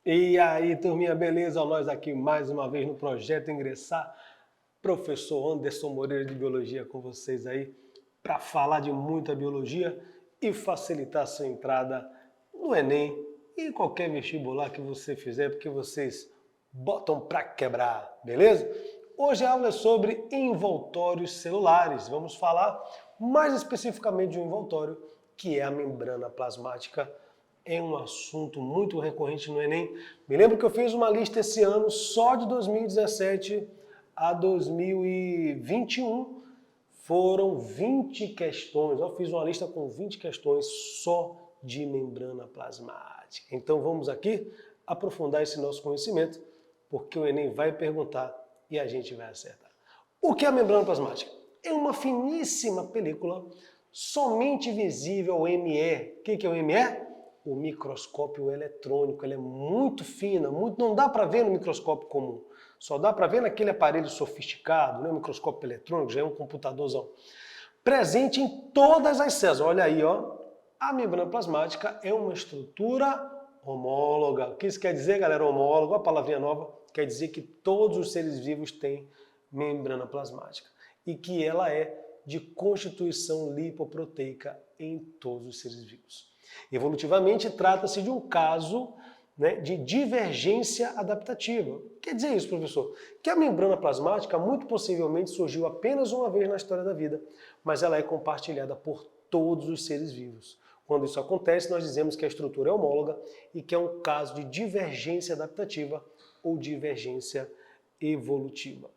E aí, turminha, beleza? Nós aqui mais uma vez no Projeto Ingressar. Professor Anderson Moreira de Biologia com vocês aí para falar de muita biologia e facilitar a sua entrada no Enem e em qualquer vestibular que você fizer, porque vocês botam para quebrar, beleza? Hoje a aula é sobre envoltórios celulares. Vamos falar mais especificamente de um envoltório, que é a membrana plasmática. É um assunto muito recorrente no Enem. Me lembro que eu fiz uma lista esse ano só de 2017 a 2021. Foram 20 questões. Eu fiz uma lista com 20 questões só de membrana plasmática. Então vamos aqui aprofundar esse nosso conhecimento, porque o Enem vai perguntar e a gente vai acertar. O que é a membrana plasmática? É uma finíssima película somente visível ao ME. O que é o ME? O microscópio eletrônico. Ela é muito fina, não dá para ver no microscópio comum. Só dá para ver naquele aparelho sofisticado, né? O microscópio eletrônico já é um computadorzão. Presente em todas as células. Olha aí, ó. A membrana plasmática é uma estrutura homóloga. O que isso quer dizer, galera? Homólogo, a palavrinha nova, quer dizer que todos os seres vivos têm membrana plasmática e que ela é de constituição lipoproteica em todos os seres vivos. Evolutivamente, trata-se de um caso, né, de divergência adaptativa. Quer dizer isso, professor? Que a membrana plasmática muito possivelmente surgiu apenas uma vez na história da vida, mas ela é compartilhada por todos os seres vivos. Quando isso acontece, nós dizemos que a estrutura é homóloga e que é um caso de divergência adaptativa ou divergência evolutiva.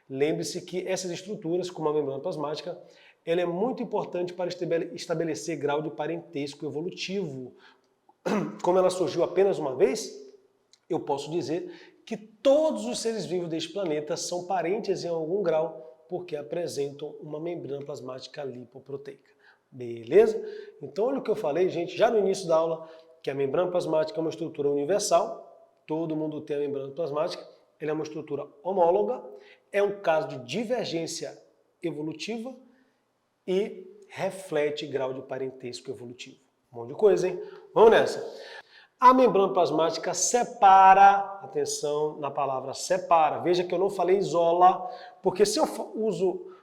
Lembre-se que essas estruturas, como a membrana plasmática, ela é muito importante para estabelecer grau de parentesco evolutivo. Como ela surgiu apenas uma vez, eu posso dizer que todos os seres vivos deste planeta são parentes em algum grau, porque apresentam uma membrana plasmática lipoproteica. Beleza? Então, olha o que eu falei, gente, já no início da aula, que a membrana plasmática é uma estrutura universal, todo mundo tem a membrana plasmática, ela é uma estrutura homóloga, é um caso de divergência evolutiva e reflete grau de parentesco evolutivo. Um monte de coisa, hein? Vamos nessa. A membrana plasmática separa, atenção na palavra separa, veja que eu não falei isola, porque se eu uso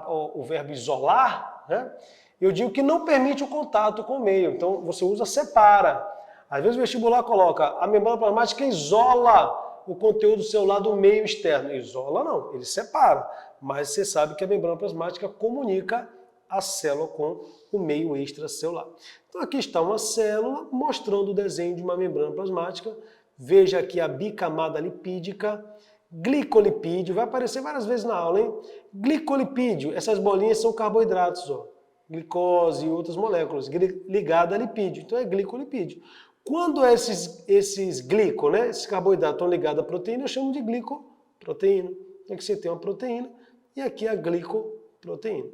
o verbo isolar, né, eu digo que não permite o contato com o meio, então você usa separa. Às vezes o vestibular coloca a membrana plasmática isola o conteúdo celular do meio externo. Isola não, ele separa, mas você sabe que a membrana plasmática comunica a célula com o meio extracelular. Então aqui está uma célula mostrando o desenho de uma membrana plasmática. Veja aqui a bicamada lipídica, glicolipídio, vai aparecer várias vezes na aula, hein? Glicolipídio, essas bolinhas são carboidratos, ó, glicose e outras moléculas, ligada a lipídio, então é glicolipídio. Quando esses glico, né, esses carboidratos estão ligados à proteína, eu chamo de glicoproteína. Aqui você tem uma proteína e aqui a glicoproteína.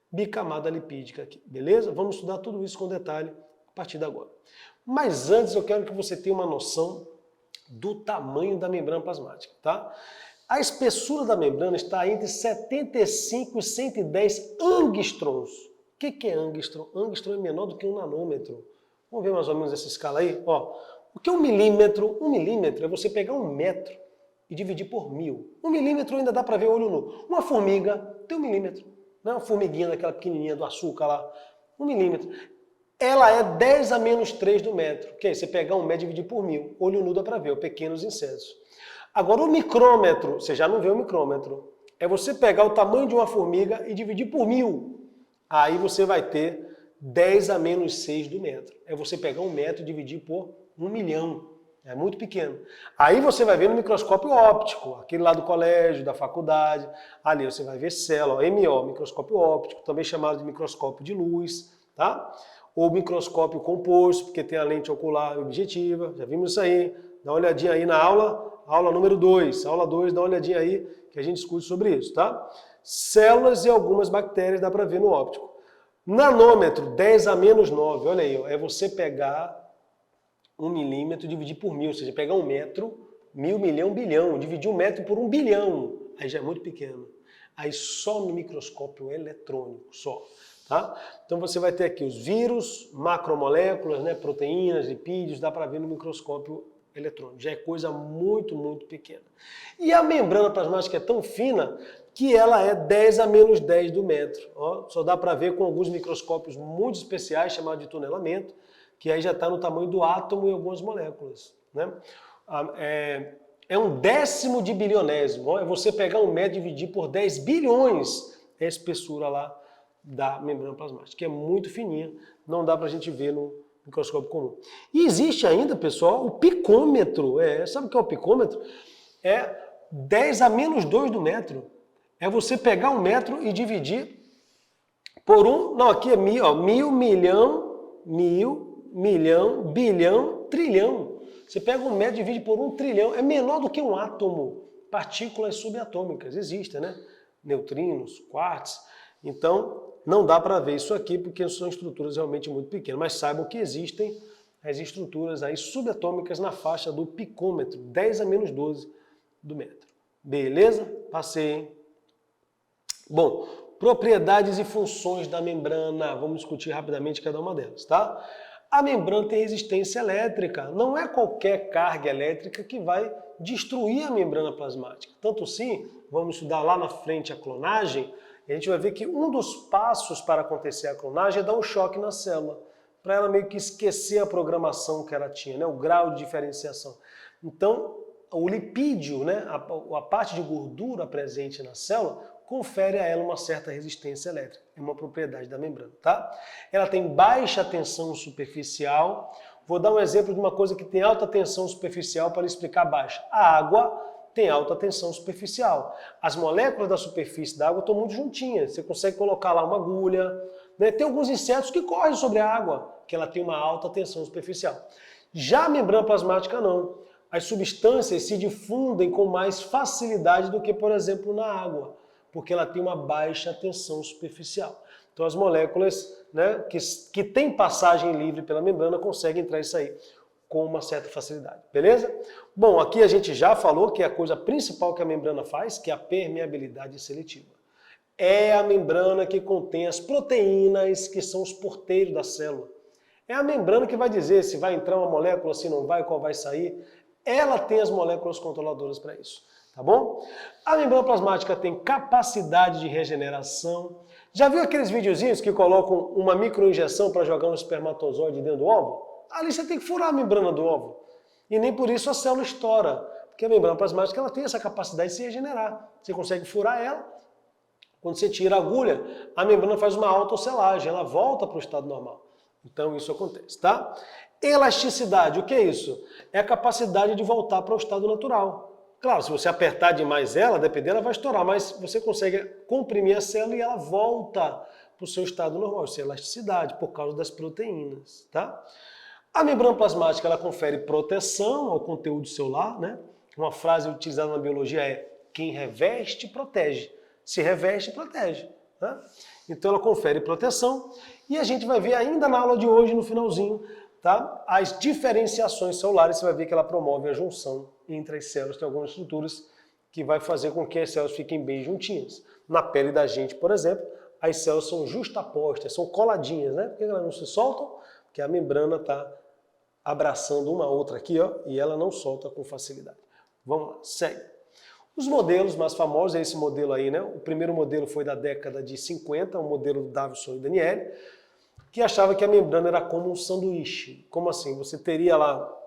Bicamada lipídica aqui, beleza? Vamos estudar tudo isso com detalhe a partir de agora. Mas antes eu quero que você tenha uma noção do tamanho da membrana plasmática, tá? A espessura da membrana está entre 75 e 110 angstroms. O que é angstrom? Angstrom é menor do que 1 nanômetro. Vamos ver mais ou menos essa escala aí? Ó, o que é 1 milímetro? 1 milímetro é você pegar 1 metro e dividir por 1000. 1 milímetro ainda dá para ver olho nu. Uma formiga tem 1 milímetro. Não é uma formiguinha daquela pequenininha do açúcar lá. 1 milímetro. Ela é 10 a menos 3 do metro. Que é você pegar 1 metro e dividir por 1000. Olho nu dá para ver, pequenos insetos. Agora o micrômetro, você já não vê o micrômetro. É você pegar o tamanho de uma formiga e dividir por 1000. Aí você vai ter 10 a menos 6 do metro. É você pegar 1 metro e dividir por 1 milhão. É muito pequeno. Aí você vai ver no microscópio óptico, aquele lá do colégio, da faculdade. Ali você vai ver célula, MO, microscópio óptico, também chamado de microscópio de luz, tá? Ou microscópio composto, porque tem a lente ocular objetiva. Já vimos isso aí. Dá uma olhadinha aí na aula número 2. Aula 2, dá uma olhadinha aí que a gente discute sobre isso, tá? Células e algumas bactérias dá para ver no óptico. Nanômetro, 10 a menos 9. Olha aí, ó, é você pegar 1 milímetro e dividir por 1000. Ou seja, pegar 1 metro, 1000, milhão, bilhão. Dividir 1 metro por 1 bilhão. Aí já é muito pequeno. Aí só no microscópio eletrônico, só. Tá? Então você vai ter aqui os vírus, macromoléculas, né, proteínas, lipídios, dá para ver no microscópio eletrônicos. Já é coisa muito, muito pequena. E a membrana plasmática é tão fina que ela é 10 a menos 10 do metro. Ó, só dá para ver com alguns microscópios muito especiais, chamados de tunelamento, que aí já está no tamanho do átomo em algumas moléculas. Né? É um décimo de bilionésimo. Ó, é você pegar um metro e dividir por 10 bilhões a espessura lá da membrana plasmática, que é muito fininha, não dá para a gente ver no microscópio comum. E existe ainda, pessoal, o picômetro. Sabe o que é o picômetro? É 10 a menos 2 do metro. É você pegar um metro e dividir por aqui é mil, ó, mil, milhão, bilhão, trilhão. Você pega um metro e divide por 1 trilhão, é menor do que um átomo. Partículas subatômicas existem, né? Neutrinos, quarks. Então, não dá para ver isso aqui porque são estruturas realmente muito pequenas, mas saibam que existem as estruturas aí subatômicas na faixa do picômetro, 10 a menos 12 do metro. Beleza? Passei, hein? Bom, propriedades e funções da membrana. Vamos discutir rapidamente cada uma delas, tá? A membrana tem resistência elétrica. Não é qualquer carga elétrica que vai destruir a membrana plasmática. Tanto sim, vamos estudar lá na frente a clonagem, a gente vai ver que um dos passos para acontecer a clonagem é dar um choque na célula, para ela meio que esquecer a programação que ela tinha, né? O grau de diferenciação. Então, o lipídio, né? a parte de gordura presente na célula, confere a ela uma certa resistência elétrica. É uma propriedade da membrana, tá? Ela tem baixa tensão superficial. Vou dar um exemplo de uma coisa que tem alta tensão superficial para explicar baixa. A água tem alta tensão superficial. As moléculas da superfície da água estão muito juntinhas. Você consegue colocar lá uma agulha. Né? Tem alguns insetos que correm sobre a água, que ela tem uma alta tensão superficial. Já a membrana plasmática não. As substâncias se difundem com mais facilidade do que, por exemplo, na água, porque ela tem uma baixa tensão superficial. Então as moléculas, né, que têm passagem livre pela membrana conseguem entrar e sair com uma certa facilidade, beleza? Bom, aqui a gente já falou que é a coisa principal que a membrana faz, que é a permeabilidade seletiva. É a membrana que contém as proteínas que são os porteiros da célula. É a membrana que vai dizer se vai entrar uma molécula, se não vai, qual vai sair. Ela tem as moléculas controladoras para isso, tá bom? A membrana plasmática tem capacidade de regeneração. Já viu aqueles videozinhos que colocam uma microinjeção para jogar um espermatozoide dentro do óvulo? Ali você tem que furar a membrana do óvulo. E nem por isso a célula estoura. Porque a membrana plasmática ela tem essa capacidade de se regenerar. Você consegue furar ela. Quando você tira a agulha, a membrana faz uma autosselagem. Ela volta para o estado normal. Então isso acontece, tá? Elasticidade, o que é isso? É a capacidade de voltar para o estado natural. Claro, se você apertar demais ela, dependendo, ela vai estourar. Mas você consegue comprimir a célula e ela volta para o seu estado normal. Isso é elasticidade, por causa das proteínas, tá? A membrana plasmática ela confere proteção ao conteúdo celular, né? Uma frase utilizada na biologia é: quem reveste, protege. Se reveste, protege. Né? Então ela confere proteção e a gente vai ver ainda na aula de hoje, no finalzinho, tá? As diferenciações celulares. Você vai ver que ela promove a junção entre as células. Tem algumas estruturas que vai fazer com que as células fiquem bem juntinhas. Na pele da gente, por exemplo, as células são justapostas, são coladinhas, né? Por que elas não se soltam? Porque a membrana está abraçando uma outra aqui, ó, e ela não solta com facilidade. Vamos lá, segue. Os modelos mais famosos é esse modelo aí, né? O primeiro modelo foi da década de 50, o modelo do Davidson e Daniele, que achava que a membrana era como um sanduíche. Como assim? Você teria lá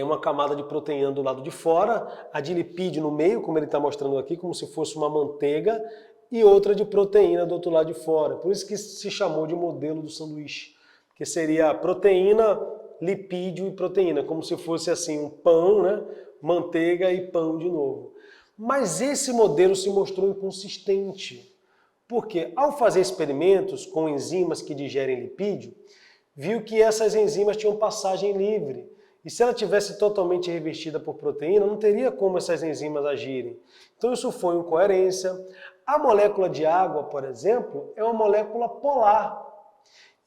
uma camada de proteína do lado de fora, a de lipídio no meio, como ele está mostrando aqui, como se fosse uma manteiga, e outra de proteína do outro lado de fora. Por isso que se chamou de modelo do sanduíche, que seria proteína, lipídio e proteína, como se fosse assim um pão, né? Manteiga e pão de novo. Mas esse modelo se mostrou inconsistente, porque ao fazer experimentos com enzimas que digerem lipídio, viu que essas enzimas tinham passagem livre. E se ela tivesse totalmente revestida por proteína, não teria como essas enzimas agirem. Então isso foi incoerência. A molécula de água, por exemplo, é uma molécula polar.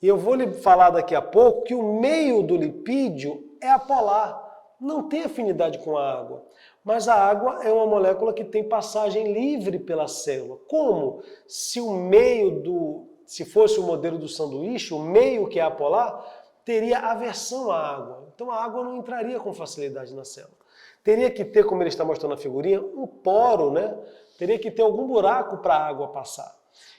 E eu vou lhe falar daqui a pouco que o meio do lipídio é apolar. Não tem afinidade com a água. Mas a água é uma molécula que tem passagem livre pela célula. Como? Se fosse o modelo do sanduíche, o meio que é apolar, teria aversão à água. Então a água não entraria com facilidade na célula. Teria que ter, como ele está mostrando na figurinha, um poro, né? Teria que ter algum buraco para a água passar.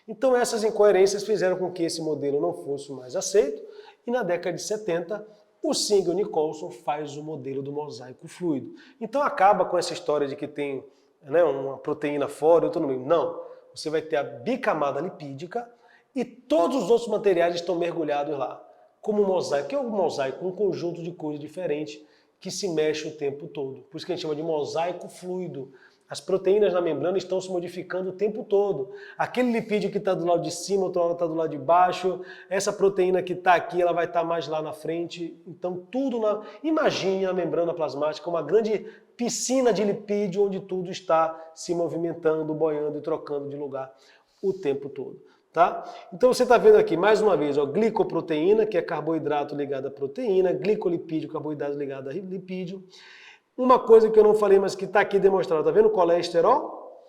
Então essas incoerências fizeram com que esse modelo não fosse mais aceito e na década de 70 o Singer e o Nicolson faz o modelo do mosaico fluido. Então acaba com essa história de que tem, né, uma proteína fora e outra no meio. Não, você vai ter a bicamada lipídica e todos os outros materiais estão mergulhados lá. Como um mosaico. O que é um mosaico? Um conjunto de cores diferentes que se mexe o tempo todo. Por isso que a gente chama de mosaico fluido. As proteínas na membrana estão se modificando o tempo todo. Aquele lipídio que está do lado de cima, outra hora está do lado de baixo. Essa proteína que está aqui, ela vai estar mais lá na frente. Então tudo na... Imagine a membrana plasmática, uma grande piscina de lipídio onde tudo está se movimentando, boiando e trocando de lugar o tempo todo. Tá? Então você está vendo aqui, mais uma vez, ó, glicoproteína, que é carboidrato ligado à proteína, glicolipídio, carboidrato ligado a lipídio. Uma coisa que eu não falei, mas que está aqui demonstrado, tá vendo o colesterol?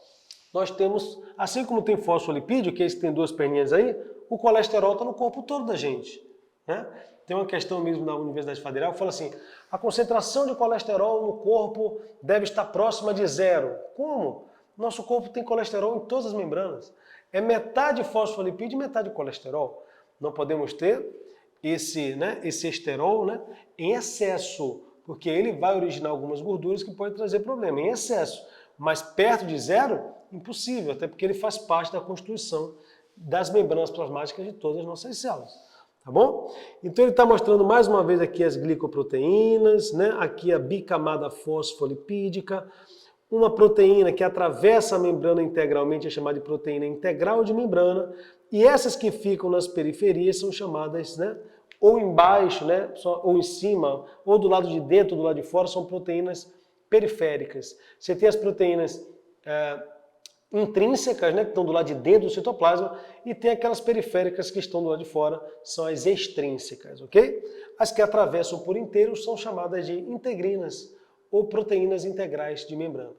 Nós temos, assim como tem fosfolipídio, que esse tem duas perninhas aí, o colesterol está no corpo todo da gente. Né? Tem uma questão mesmo na Universidade Federal que fala assim, a concentração de colesterol no corpo deve estar próxima de zero. Como? Nosso corpo tem colesterol em todas as membranas. É metade fosfolipídio e metade colesterol. Não podemos ter esse esterol, né, em excesso, porque ele vai originar algumas gorduras que podem trazer problema, em excesso. Mas perto de zero, impossível, até porque ele faz parte da constituição das membranas plasmáticas de todas as nossas células. Tá bom? Então ele está mostrando mais uma vez aqui as glicoproteínas, né, aqui a bicamada fosfolipídica, uma proteína que atravessa a membrana integralmente é chamada de proteína integral de membrana, e essas que ficam nas periferias são chamadas, né, ou embaixo, né, ou em cima, ou do lado de dentro, ou do lado de fora, são proteínas periféricas. Você tem as proteínas intrínsecas, né, que estão do lado de dentro do citoplasma, e tem aquelas periféricas que estão do lado de fora, são as extrínsecas, ok? As que atravessam por inteiro são chamadas de integrinas, ou proteínas integrais de membrana.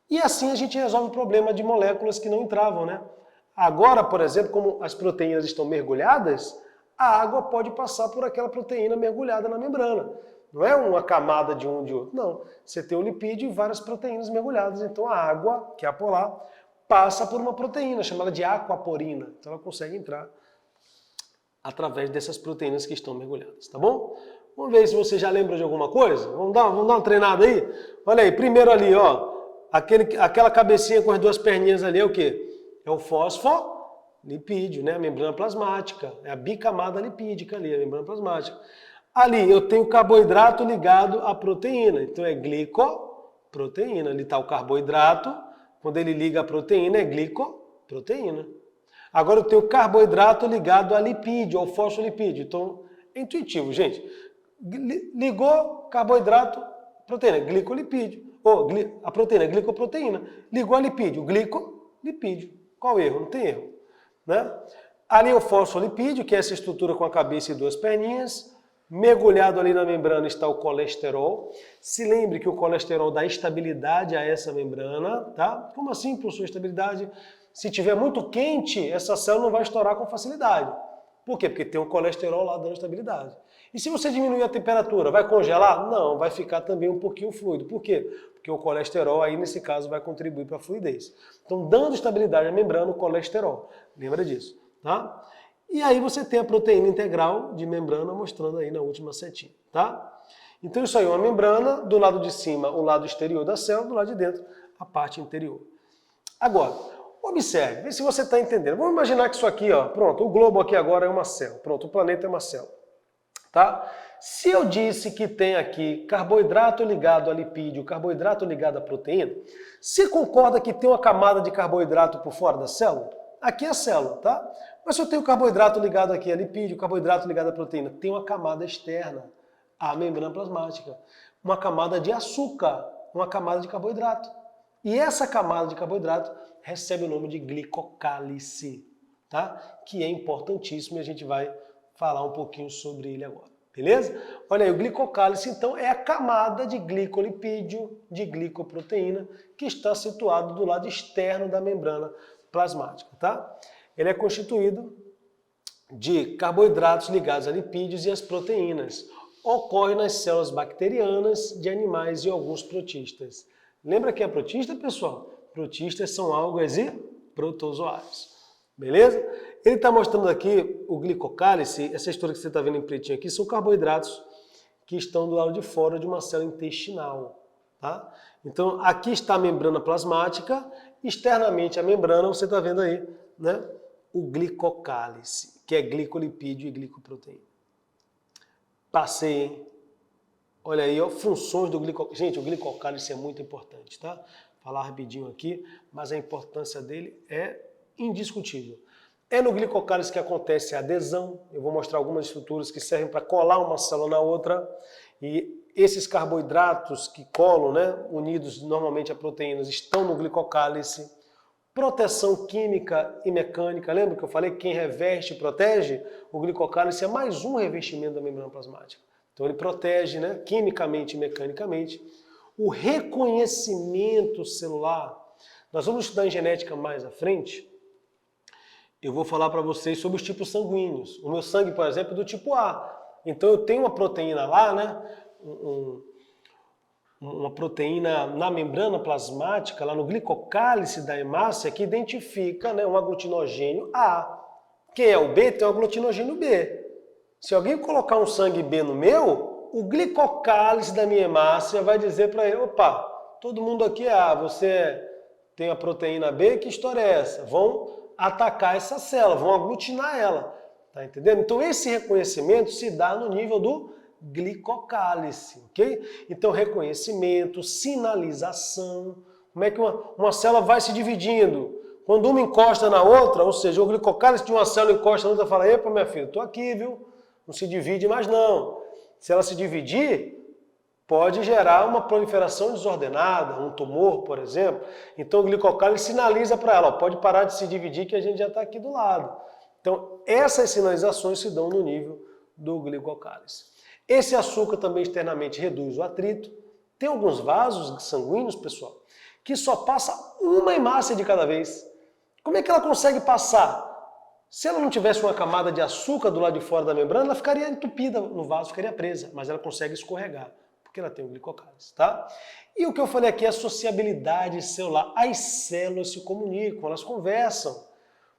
E assim a gente resolve o problema de moléculas que não entravam, né? Agora, por exemplo, como as proteínas estão mergulhadas, a água pode passar por aquela proteína mergulhada na membrana. Não é uma camada de um de outro, não. Você tem o lipídio e várias proteínas mergulhadas, então a água, que é apolar, passa por uma proteína chamada de aquaporina. Então ela consegue entrar através dessas proteínas que estão mergulhadas, tá bom? Vamos ver se você já lembra de alguma coisa. Vamos dar uma treinada aí? Olha aí, primeiro ali, ó, aquela cabecinha com as duas perninhas ali é o quê? É o fosfolipídio, né? A membrana plasmática. É a bicamada lipídica ali, a membrana plasmática. Ali eu tenho carboidrato ligado à proteína, então é glicoproteína. Ali está o carboidrato, quando ele liga a proteína é glicoproteína. Agora eu tenho carboidrato ligado a lipídio, ao fosfolipídio. Então, é intuitivo, gente. Ligou carboidrato, proteína, glicolipídio. A proteína, glicoproteína. Ligou a lipídio, glicolipídio. Qual o erro? Não tem erro. Né? Ali o fosfolipídio, que é essa estrutura com a cabeça e duas perninhas. Mergulhado ali na membrana está o colesterol. Se lembre que o colesterol dá estabilidade a essa membrana. Tá? Como assim, professor, estabilidade? Se tiver muito quente, essa célula não vai estourar com facilidade. Por quê? Porque tem um colesterol lá dando estabilidade. E se você diminuir a temperatura, vai congelar? Não, vai ficar também um pouquinho fluido. Por quê? Porque o colesterol aí, nesse caso, vai contribuir para a fluidez. Então, dando estabilidade à membrana, o colesterol. Lembra disso, tá? E aí você tem a proteína integral de membrana mostrando aí na última setinha, tá? Então, isso aí é uma membrana, do lado de cima, o lado exterior da célula, do lado de dentro, a parte interior. Agora, observe, vê se você está entendendo. Vamos imaginar que isso aqui, ó, pronto, o globo aqui agora é uma célula. Pronto, o planeta é uma célula. Tá? Se eu disse que tem aqui carboidrato ligado a lipídio, carboidrato ligado à proteína, você concorda que tem uma camada de carboidrato por fora da célula? Aqui é a célula, tá? Mas se eu tenho carboidrato ligado aqui a lipídio, carboidrato ligado à proteína, tem uma camada externa à membrana plasmática, uma camada de açúcar, uma camada de carboidrato. E essa camada de carboidrato recebe o nome de glicocálice, tá? Que é importantíssimo e a gente vai falar um pouquinho sobre ele agora, beleza? Olha aí, o glicocálice, então, é a camada de glicolipídio, de glicoproteína, que está situado do lado externo da membrana plasmática, tá? Ele é constituído de carboidratos ligados a lipídios e as proteínas. Ocorre nas células bacterianas de animais e alguns protistas. Lembra que é protista, pessoal? Protistas são algas e protozoários. Beleza? Ele está mostrando aqui o glicocálice, essa história que você está vendo em pretinho aqui, são carboidratos que estão do lado de fora de uma célula intestinal. Tá? Então, aqui está a membrana plasmática, externamente a membrana, você está vendo aí, né? O glicocálice, que é glicolipídio e glicoproteína. Passei, hein? Olha aí, ó, funções do glicocálice. Gente, o glicocálice é muito importante, tá? Falar rapidinho aqui, mas a importância dele é indiscutível. É no glicocálice que acontece a adesão. Eu vou mostrar algumas estruturas que servem para colar uma célula na outra. E esses carboidratos que colam, né, unidos normalmente a proteínas, estão no glicocálice. Proteção química e mecânica. Lembra que eu falei que quem reveste protege? O glicocálice é mais um revestimento da membrana plasmática. Então ele protege, né, quimicamente e mecanicamente. O reconhecimento celular. Nós vamos estudar em genética mais à frente. Eu vou falar para vocês sobre os tipos sanguíneos. O meu sangue, por exemplo, é do tipo A. Então eu tenho uma proteína lá, né? Uma proteína na membrana plasmática, lá no glicocálice da hemácia, que identifica, né, um aglutinogênio A. Quem é o B tem um aglutinogênio B. Se alguém colocar um sangue B no meu, o glicocálice da minha hemácia vai dizer para ele, opa, todo mundo aqui é A, você tem a proteína B, que história é essa? Vão atacar essa célula, vão aglutinar ela. Tá entendendo? Então esse reconhecimento se dá no nível do glicocálice, ok? Então reconhecimento, sinalização, como é que uma célula vai se dividindo? Quando uma encosta na outra, ou seja, o glicocálice de uma célula encosta na outra, fala, epa, minha filha, tô aqui, viu? Não se divide mais não. Se ela se dividir, pode gerar uma proliferação desordenada, um tumor, por exemplo. Então o glicocálice sinaliza para ela, ó, pode parar de se dividir que a gente já está aqui do lado. Então essas sinalizações se dão no nível do glicocálice. Esse açúcar também externamente reduz o atrito. Tem alguns vasos sanguíneos, pessoal, que só passa uma hemácia de cada vez. Como é que ela consegue passar? Se ela não tivesse uma camada de açúcar do lado de fora da membrana, ela ficaria entupida no vaso, ficaria presa, mas ela consegue escorregar, porque ela tem o glicocálice, tá? E o que eu falei aqui é a sociabilidade celular. As células se comunicam, elas conversam.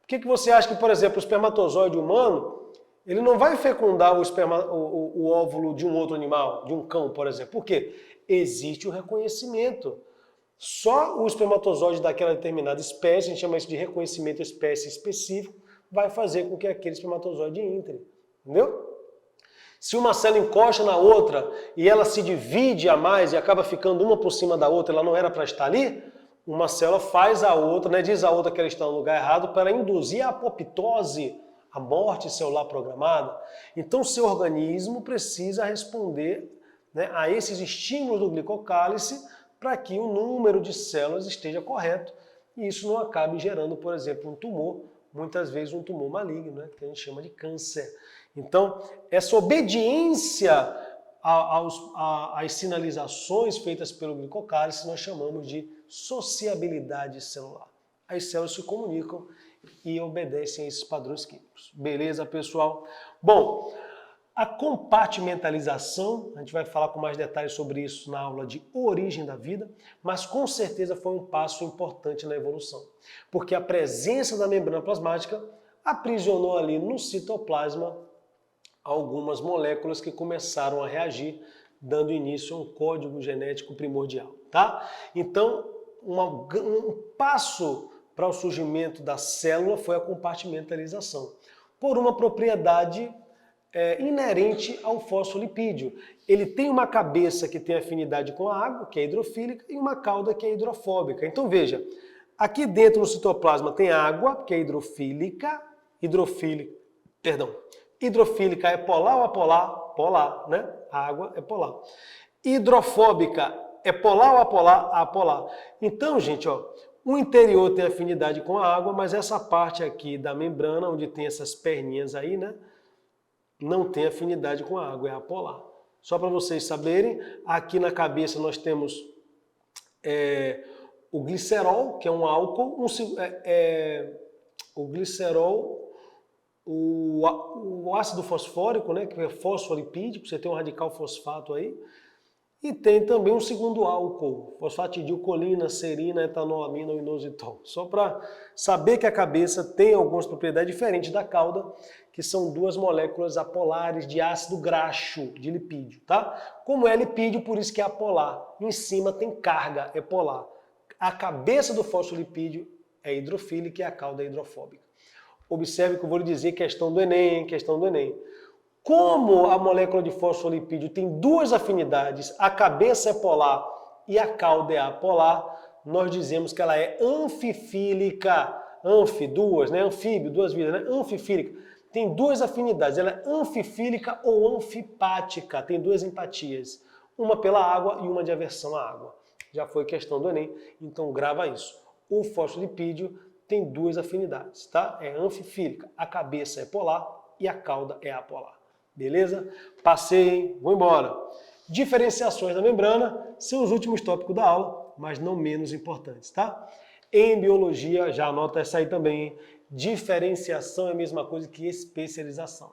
Por que você acha que, por exemplo, o espermatozoide humano, ele não vai fecundar o óvulo de um outro animal, de um cão, por exemplo? Por quê? Existe o reconhecimento. Só o espermatozoide daquela determinada espécie, a gente chama isso de reconhecimento espécie específico, vai fazer com que aquele espermatozoide entre. Entendeu? Se uma célula encosta na outra e ela se divide a mais e acaba ficando uma por cima da outra, ela não era para estar ali, uma célula faz a outra, né, diz a outra que ela está no lugar errado para induzir a apoptose, a morte celular programada. Então o seu organismo precisa responder, né, a esses estímulos do glicocálice para que o número de células esteja correto e isso não acabe gerando, por exemplo, um tumor, muitas vezes um tumor maligno, né, que a gente chama de câncer. Então, essa obediência às sinalizações feitas pelo glicocálice nós chamamos de sociabilidade celular. As células se comunicam e obedecem a esses padrões químicos. Beleza, pessoal? Bom, a compartimentalização, a gente vai falar com mais detalhes sobre isso na aula de origem da vida, mas com certeza foi um passo importante na evolução, porque a presença da membrana plasmática aprisionou ali no citoplasma algumas moléculas que começaram a reagir, dando início a um código genético primordial, tá? Então, um passo para o surgimento da célula foi a compartimentalização, por uma propriedade inerente ao fosfolipídio. Ele tem uma cabeça que tem afinidade com a água, que é hidrofílica, e uma cauda que é hidrofóbica. Então veja, aqui dentro no citoplasma tem água, que é hidrofílica é polar ou apolar? Polar, né? A água é polar. Hidrofóbica é polar ou apolar? Apolar. Então, gente, ó, o interior tem afinidade com a água, mas essa parte aqui da membrana, onde tem essas perninhas aí, né? Não tem afinidade com a água, é apolar. Só para vocês saberem, aqui na cabeça nós temos o glicerol, que é um álcool, o glicerol o ácido fosfórico, né, que é fosfolipídico, você tem um radical fosfato aí, e tem também um segundo álcool, fosfatidilcolina, serina, etanolamina ou inositol. Só para saber que a cabeça tem algumas propriedades diferentes da cauda, que são duas moléculas apolares de ácido graxo, de lipídio, tá? Como é lipídio, por isso que é apolar. Em cima tem carga, é polar. A cabeça do fosfolipídio é hidrofílica e a cauda é hidrofóbica. Observe que eu vou lhe dizer questão do Enem, questão do Enem. Como a molécula de fosfolipídio tem duas afinidades, a cabeça é polar e a cauda é apolar, nós dizemos que ela é anfifílica. Duas, né? Anfíbio, duas vidas, né? Anfifílica. Tem duas afinidades, ela é anfifílica ou anfipática, tem duas empatias. Uma pela água e uma de aversão à água. Já foi questão do Enem, então grava isso. O fosfolipídio tem duas afinidades, tá? É anfifílica, a cabeça é polar e a cauda é apolar. Beleza? Passei, hein? Vou embora. Diferenciações da membrana são os últimos tópicos da aula, mas não menos importantes, tá? Em biologia, já anota essa aí também, hein? Diferenciação é a mesma coisa que especialização.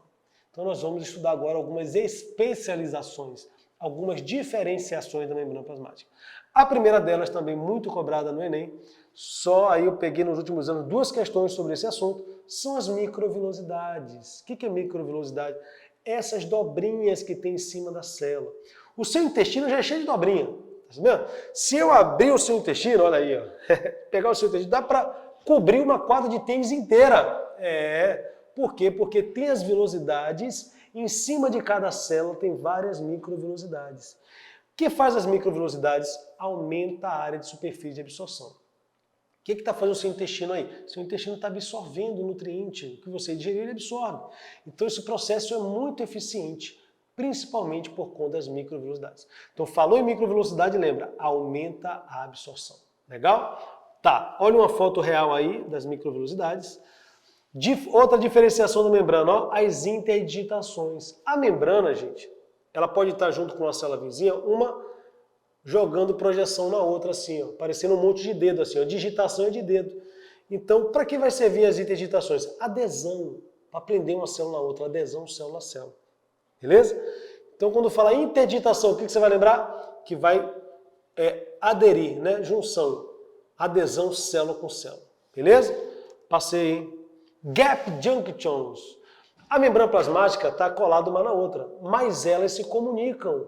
Então nós vamos estudar agora algumas especializações, algumas diferenciações da membrana plasmática. A primeira delas, também muito cobrada no Enem, só aí eu peguei nos últimos anos duas questões sobre esse assunto, são as microvilosidades. O que é microvilosidade? Essas dobrinhas que tem em cima da célula. O seu intestino já é cheio de dobrinha, tá sabendo? Se eu abrir o seu intestino, olha aí, ó, pegar o seu intestino, dá para cobrir uma quadra de tênis inteira. Por quê? Porque tem as vilosidades, em cima de cada célula tem várias microvilosidades. O que faz as microvilosidades? Aumenta a área de superfície de absorção. O que está fazendo o seu intestino aí? Seu intestino está absorvendo o nutriente, o que você digeriu, ele absorve. Então esse processo é muito eficiente, principalmente por conta das microvelocidades. Então falou em microvelocidade, lembra, aumenta a absorção. Legal? Tá, olha uma foto real aí das microvelocidades. Outra diferenciação da membrana, ó, as interdigitações. A membrana, gente, ela pode estar junto com uma célula vizinha, uma jogando projeção na outra, assim, ó, parecendo um monte de dedo, assim, ó, digitação é de dedo. Então, para que vai servir as interdigitações? Adesão, para prender uma célula na outra, adesão célula a célula. Beleza? Então, quando fala interdigitação, o que você vai lembrar? Que vai aderir, né? Junção, adesão célula com célula. Beleza? Passei, hein? Gap junctions. A membrana plasmática está colada uma na outra, mas elas se comunicam.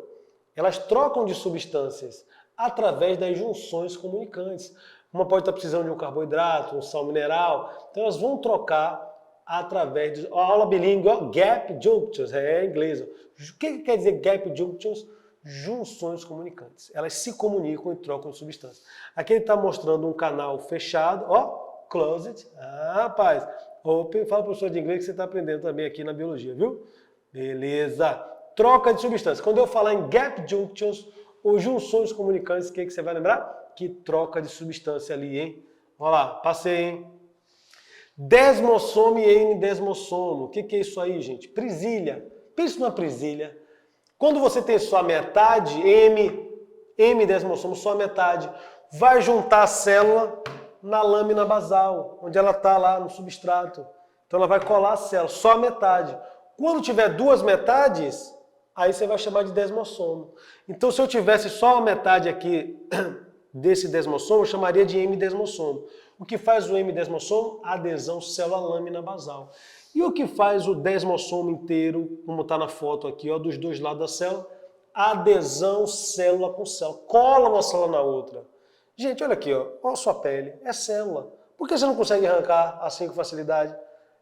Elas trocam de substâncias através das junções comunicantes. Uma pode estar precisando de um carboidrato, um sal mineral. Então elas vão trocar através de... A aula bilíngue, ó, gap junctions, é em inglês. O que quer dizer gap junctions? Junções comunicantes. Elas se comunicam e trocam de substâncias. Aqui ele está mostrando um canal fechado, ó, closed. Ah, rapaz, open, fala professor de inglês que você está aprendendo também aqui na biologia, viu? Beleza. Troca de substância. Quando eu falar em gap junctions ou junções comunicantes, o que você vai lembrar? Que troca de substância ali, hein? Olha lá, passei, hein? Desmossomo e N-desmossomo. O que é isso aí, gente? Presilha. Pense numa presilha. Quando você tem só a metade, M-desmossomo, só a metade, vai juntar a célula na lâmina basal, onde ela está lá no substrato. Então ela vai colar a célula, só a metade. Quando tiver duas metades, aí você vai chamar de desmossomo. Então, se eu tivesse só a metade aqui desse desmossomo, eu chamaria de M-desmossomo. O que faz o M-desmossomo? Adesão célula-lâmina basal. E o que faz o desmossomo inteiro, como está na foto aqui, ó, dos dois lados da célula? Adesão célula com célula. Cola uma célula na outra. Gente, olha aqui, ó, olha a sua pele, é célula. Por que você não consegue arrancar assim com facilidade?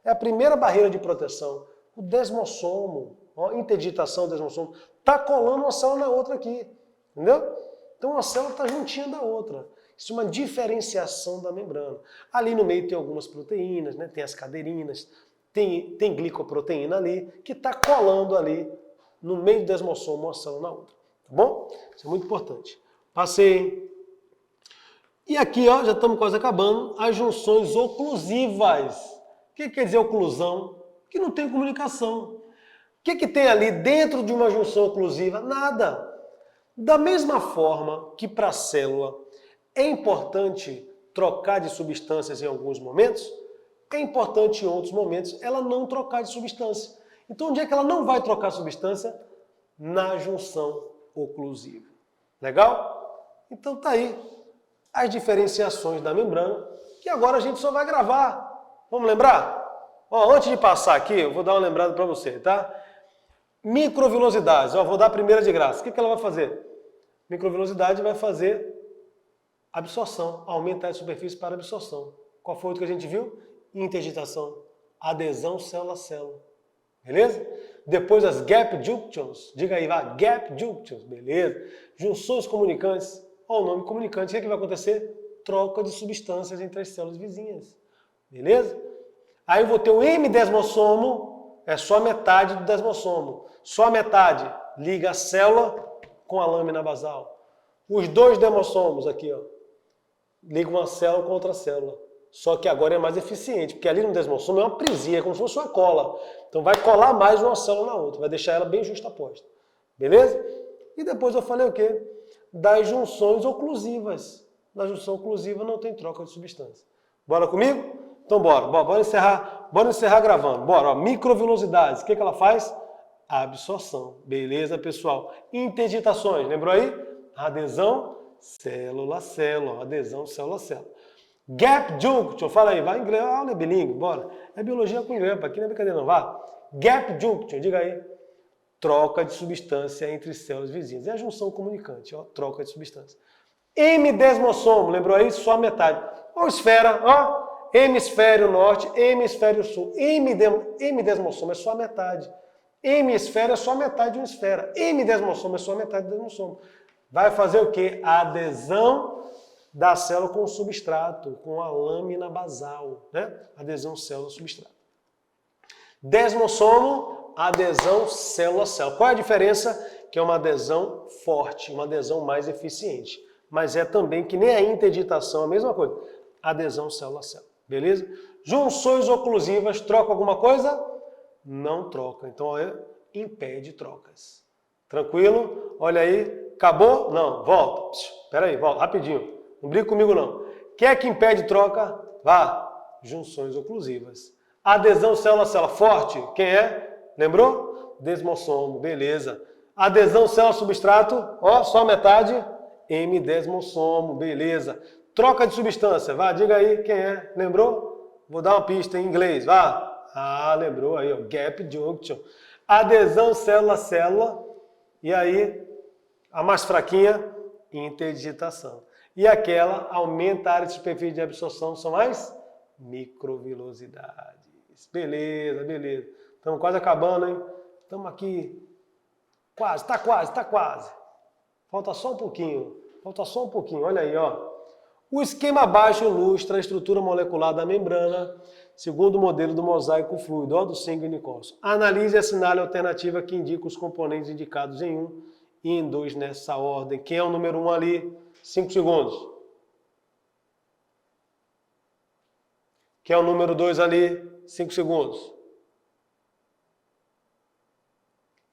É a primeira barreira de proteção. O desmossomo, ó, interdigitação, desmossomo, está colando uma célula na outra aqui, entendeu? Então uma célula está juntinha da outra. Isso é uma diferenciação da membrana. Ali no meio tem algumas proteínas, né? Tem as caderinas, tem glicoproteína ali, que está colando ali no meio do desmossomo uma célula na outra. Tá bom? Isso é muito importante. Passei. E aqui, ó, já estamos quase acabando, as junções oclusivas. O que quer dizer oclusão? Que não tem comunicação. O que tem ali dentro de uma junção oclusiva? Nada. Da mesma forma que para a célula é importante trocar de substâncias em alguns momentos, é importante em outros momentos ela não trocar de substância. Então, onde é que ela não vai trocar substância? Na junção oclusiva. Legal? Então tá aí as diferenciações da membrana, que agora a gente só vai gravar. Vamos lembrar? Ó, antes de passar aqui, eu vou dar uma lembrada para você, tá? Microvilosidades, ó, vou dar a primeira de graça. O que ela vai fazer? Microvilosidade vai fazer absorção, aumentar a superfície para absorção. Qual foi o que a gente viu? Interdigitação, adesão célula a célula. Beleza? Depois as gap junctions, diga aí, vai, gap junctions, beleza? Junções comunicantes, ó o nome comunicante, o que vai acontecer? Troca de substâncias entre as células vizinhas, beleza? Aí eu vou ter o M-desmossomo, é só a metade do desmossomo, só a metade liga a célula com a lâmina basal. Os dois demossomos aqui, ó, ligam uma célula com outra célula. Só que agora é mais eficiente, porque ali no desmossomo é uma prisia, é como se fosse uma cola. Então vai colar mais uma célula na outra, vai deixar ela bem justaposta. Beleza? E depois eu falei o quê? Das junções oclusivas. Na junção oclusiva não tem troca de substância. Bora comigo? Então bora encerrar gravando. Bora, ó, microvilosidades. O que ela faz? Absorção. Beleza, pessoal? Interdigitações, lembrou aí? Adesão célula a célula, adesão célula a célula. Gap junction, fala aí, vai inglês, aula é bilíngue, bora. É biologia com inglês, aqui não é brincadeira não, vá. Gap junction, diga aí. Troca de substância entre células vizinhas. É a junção comunicante, ó, troca de substância. M-desmossomo, lembrou aí? Só a metade. Ó, esfera, ó. Hemisfério norte, hemisfério sul. M-desmossomo é só a metade. M-esfera é só a metade de uma esfera. M-desmossomo é só a metade do desmossomo. Vai fazer o quê? A adesão da célula com o substrato, com a lâmina basal, né? Adesão célula-substrato. Desmossomo, adesão célula-célula. Qual é a diferença? Que é uma adesão forte, uma adesão mais eficiente. Mas é também que nem a interdigitação, a mesma coisa. Adesão célula-célula, beleza? Junções oclusivas, troca alguma coisa? Não troca. Então, olha, impede trocas. Tranquilo? Olha aí. Acabou? Não, volta. Espera aí, volta, rapidinho. Não briga comigo não. Quem é que impede troca? Vá. Junções oclusivas. Adesão célula-célula forte. Quem é? Lembrou? Desmossomo, beleza. Adesão célula-substrato, ó, só metade. M-desmossomo, beleza. Troca de substância, vá, diga aí quem é. Lembrou? Vou dar uma pista em inglês, vá. Ah, lembrou aí, ó, gap junction. Adesão célula-célula. E aí, a mais fraquinha, interdigitação. E aquela aumenta a área de superfície de absorção, são as microvilosidades. Beleza, beleza. Estamos quase acabando, hein? Estamos aqui quase, tá quase. Falta só um pouquinho, olha aí, ó. O esquema abaixo ilustra a estrutura molecular da membrana, segundo o modelo do mosaico fluido, ó, do sanguinicócito. Analise e assinale a alternativa que indica os componentes indicados em 1 e em 2 nessa ordem. Quem é o número 1 ali? 5 segundos. Quem é o número 2 ali? 5 segundos.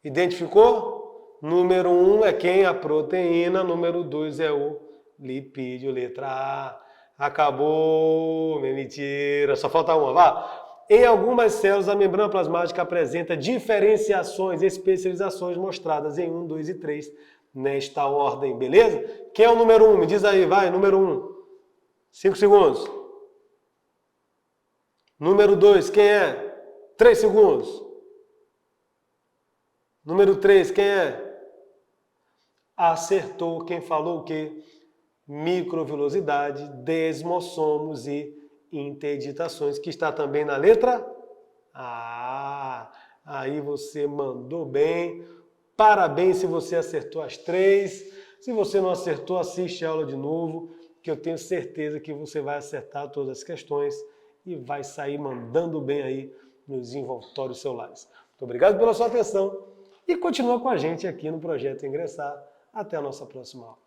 Identificou? Número 1 é quem? A proteína. Número 2 é o lipídio, letra A. Acabou, mentira, só falta uma, vá. Em algumas células, a membrana plasmática apresenta diferenciações e especializações mostradas em 1, 2 e 3 nesta ordem, beleza? Quem é o número 1? Me diz aí, vai, número 1. 5 segundos. Número 2, quem é? 3 segundos. Número 3, quem é? Acertou, quem falou o quê? Microvilosidade, desmossomos e interdigitações, que está também na letra A. Aí você mandou bem. Parabéns se você acertou as 3. Se você não acertou, assiste a aula de novo, que eu tenho certeza que você vai acertar todas as questões e vai sair mandando bem aí nos envoltórios celulares. Muito obrigado pela sua atenção e continua com a gente aqui no Projeto Ingressar. Até a nossa próxima aula.